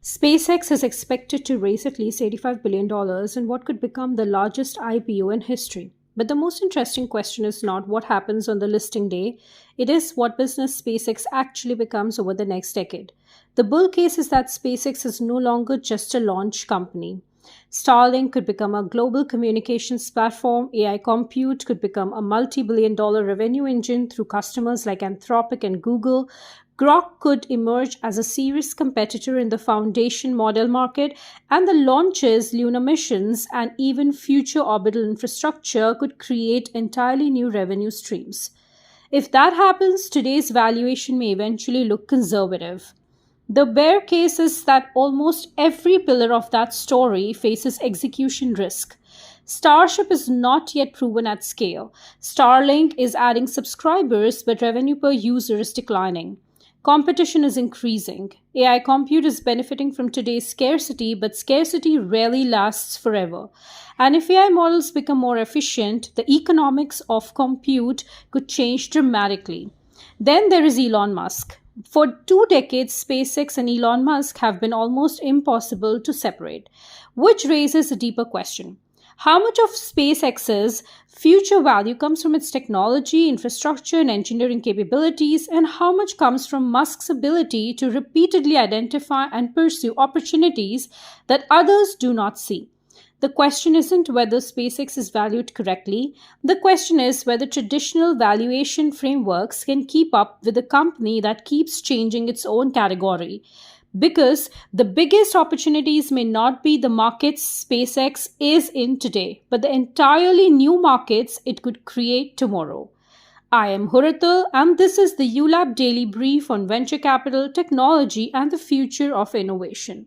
SpaceX is expected to raise at least $85 billion in what could become the largest IPO in history. But the most interesting question is not what happens on the listing day, it is what business SpaceX actually becomes over the next decade. The bull case is that SpaceX is no longer just a launch company. Starlink could become a global communications platform, AI compute could become a multi-billion dollar revenue engine through customers like Anthropic and Google. Grok could emerge as a serious competitor in the foundation model market, and the launches, lunar missions, and even future orbital infrastructure could create entirely new revenue streams. If that happens, today's valuation may eventually look conservative. The bear case is that almost every pillar of that story faces execution risk. Starship is not yet proven at scale. Starlink is adding subscribers, but revenue per user is declining. Competition is increasing. AI compute is benefiting from today's scarcity, but scarcity rarely lasts forever. And if AI models become more efficient, the economics of compute could change dramatically. Then there is Elon Musk. For 2 decades, SpaceX and Elon Musk have been almost impossible to separate, which raises a deeper question. How much of SpaceX's future value comes from its technology, infrastructure, and engineering capabilities, and how much comes from Musk's ability to repeatedly identify and pursue opportunities that others do not see? The question isn't whether SpaceX is valued correctly. The question is whether traditional valuation frameworks can keep up with a company that keeps changing its own category. Because the biggest opportunities may not be the markets SpaceX is in today, but the entirely new markets it could create tomorrow. I am Huratal, and this is the ULAB Daily Brief on venture capital, technology, and the future of innovation.